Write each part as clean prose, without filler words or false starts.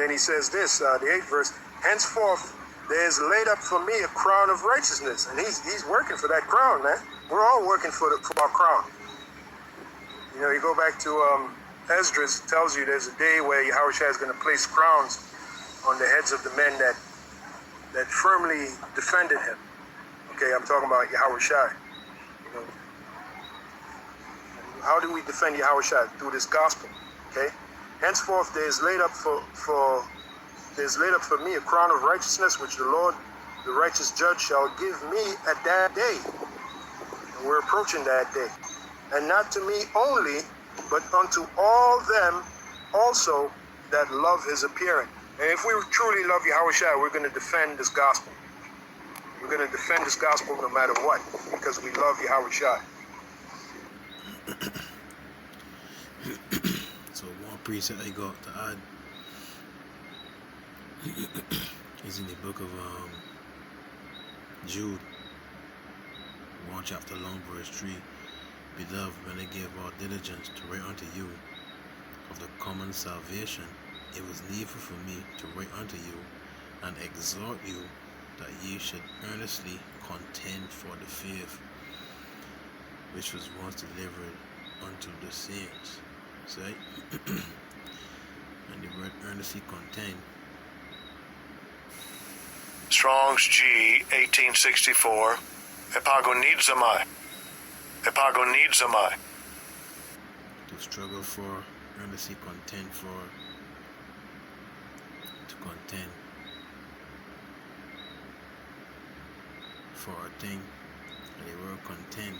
then he says this, the 8th verse, henceforth there is laid up for me a crown of righteousness. And he's working for that crown, man. We're all working for our crown. You know, you go back to Esdras, tells you there's a day where Yahushua is going to place crowns on the heads of the men that firmly defended him. Okay, I'm talking about Yahushua. You know, how do we defend Yahushua? Through this gospel. Okay, henceforth there is laid up for me a crown of righteousness, which the Lord, the righteous judge, shall give me at that day. And we're approaching that day. And not to me only, but unto all them also that love his appearing. And if we truly love Yahushua, we're going to defend this gospel. We're going to defend this gospel no matter what, because we love Yahushua. So one precept I got to add is in the book of Jude, 1 chapter long, verse 3. Beloved, when I gave all diligence to write unto you of the common salvation, it was needful for me to write unto you and exhort you that ye should earnestly contend for the faith which was once delivered unto the saints. Say, and the word earnestly contend. Strong's G 1864. Epagonizomai. Epagonizomai. To struggle for, earnestly contend for, to contend for a thing. And the word contend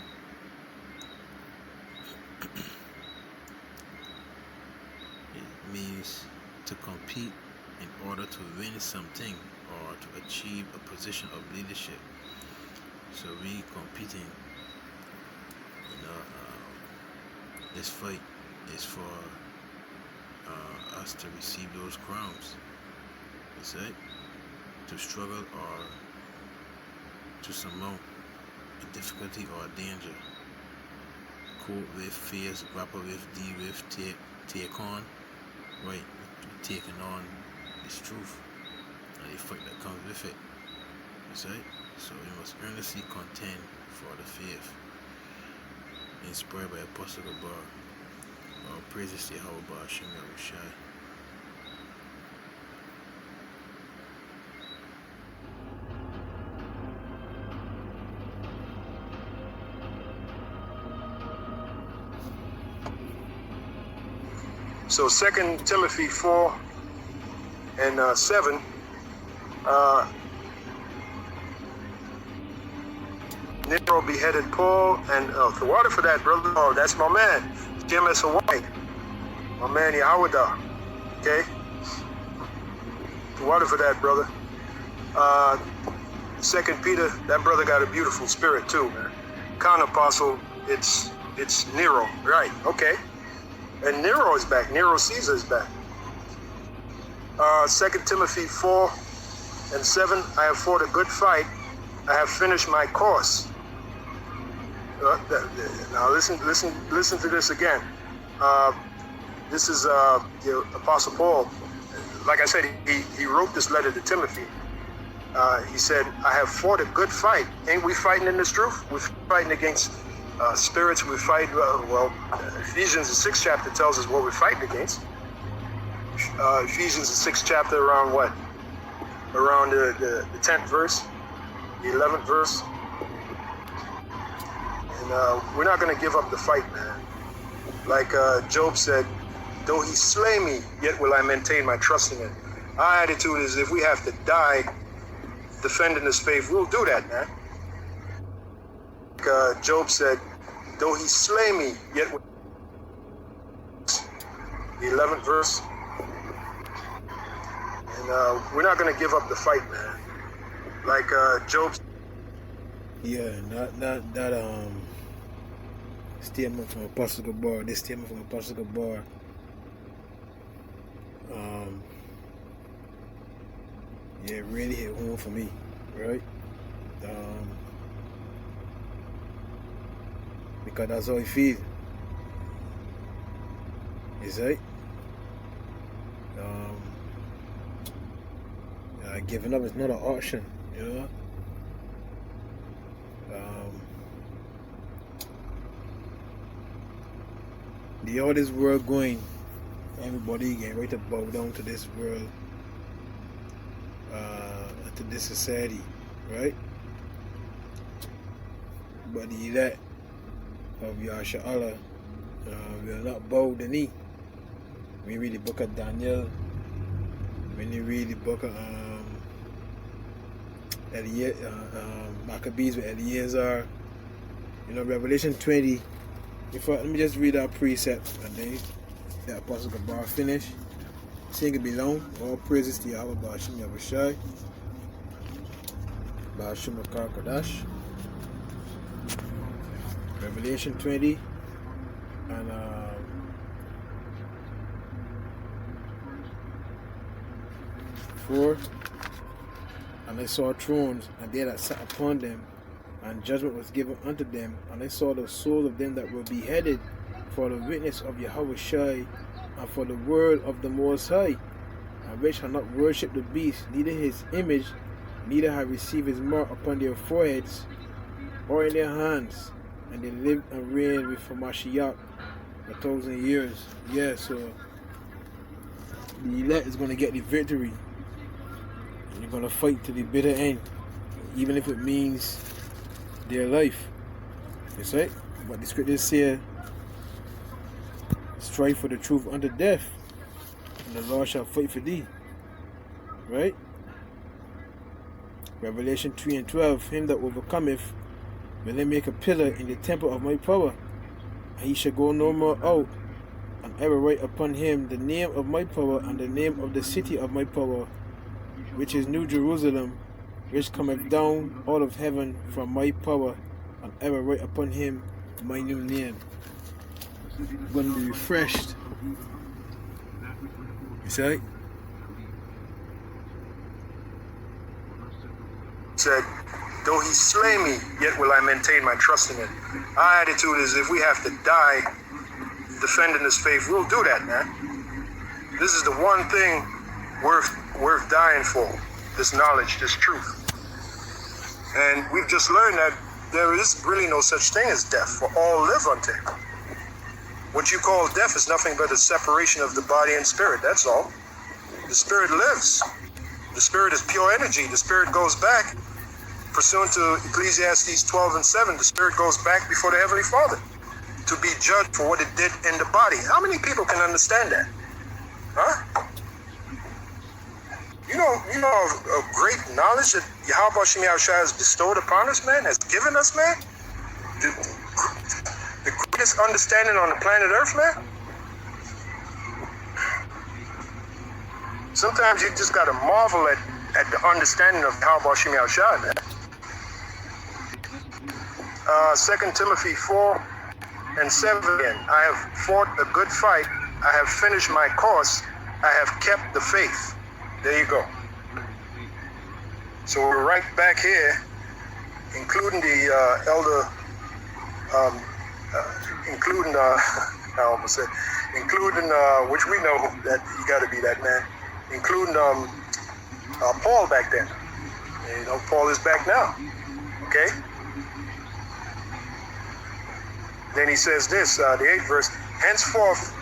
it means to compete in order to win something or to achieve a position of leadership. So we competing. This fight is for us to receive those crowns. That's it. To struggle or to surmount a difficulty or a danger. Cope with, face, grapple with, deal with, take on. Right, taking on this truth and the fight that comes with it. That's right. So we must earnestly contend for the faith. Inspired by Apostle Gabar. All praises to Yahweh Hashem Yahushai. So 2 Timothy 4 and 7. Nero beheaded Paul, and the water for that, brother. Oh, that's my man, Jim S. Hawaii. My man Yahweh. Okay? The water for that, brother. 2 Peter, that brother got a beautiful spirit too, man. Counter apostle, it's Nero, right? Okay. And Nero is back. Nero Caesar is back. 2 Timothy 4 and 7. I have fought a good fight. I have finished my course. Now listen to this again. This is the Apostle Paul. Like I said, he wrote this letter to Timothy. He said, I have fought a good fight. Ain't we fighting in this truth? We're fighting against spirits. We fight, Ephesians, the 6th chapter tells us what we're fighting against. Ephesians, the 6th chapter, around what? Around the 10th verse, the 11th verse. And we're not going to give up the fight, man. Like Job said, though he slay me, yet will I maintain my trust in him. Our attitude is if we have to die defending this faith, we'll do that, man. Like Job said, though he slay me, yet will... The 11th verse. And we're not going to give up the fight, man. Like Job. Yeah, that statement from Apostle Gabar. This statement from Apostle Gabar. Yeah, it really hit home for me, right? Because that's how he feels. Is right? Giving up is not an option, you know. The all this world going, everybody getting ready to bow down to this world, to this society, right? But the elect of Yahshua Allah will not bow the knee. When you read the book of Daniel, when you read the book of Maccabees with Eliezer, you know, Revelation 20. Let me just read our precept and then the Apostle Gabar finish. Sing it be long. All praises to Yahweh Ba'ashim Yahushai. Ba'ashim Makar Kodash. Revelation 20 and 4. And I saw thrones, and they that sat upon them, and judgment was given unto them. And I saw the souls of them that were beheaded for the witness of Yahweh Shai, and for the word of the Most High, and which had not worshipped the beast, neither his image, neither had received his mark upon their foreheads or in their hands. And they lived and reigned with Mashiach 1,000 years. Yeah, so the elect is going to get the victory. And they're going to fight to the bitter end, even if it means their life. That's right. But the scriptures say, strive for the truth unto death, and the Lord shall fight for thee. Right? Revelation 3 and 12. Him that overcometh will I make a pillar in the temple of my power, and he shall go no more out. And I will write upon him the name of my power, and the name of the city of my power, which is New Jerusalem, which cometh down out of heaven from my power, and I will write upon him my new name. I'm going to be refreshed. You see? Said, though he slay me, yet will I maintain my trust in him. Our attitude is, if we have to die defending this faith, we'll do that, man. This is the one thing worth dying for. This knowledge, this truth. And we've just learned that there is really no such thing as death, for all live unto him. What you call death is nothing but a separation of the body and spirit, that's all. The spirit lives. The spirit is pure energy. The spirit goes back, pursuant to Ecclesiastes 12 and 7, the spirit goes back before the Heavenly Father to be judged for what it did in the body. How many people can understand that? Huh? You know of great knowledge that Yahweh Ba'ashim Yahushua has bestowed upon us, man, has given us, man? The greatest understanding on the planet Earth, man? Sometimes you just got to marvel at the understanding of Yahweh Ba'ashim Yahushua, man. 2 Timothy 4 and 7 again. I have fought a good fight. I have finished my course. I have kept the faith. There you go. So we're right back here, including the elder, including which we know that you got to be that man, including Paul back then. And, you know, Paul is back now. Okay. Then he says this, the 8th verse. Henceforth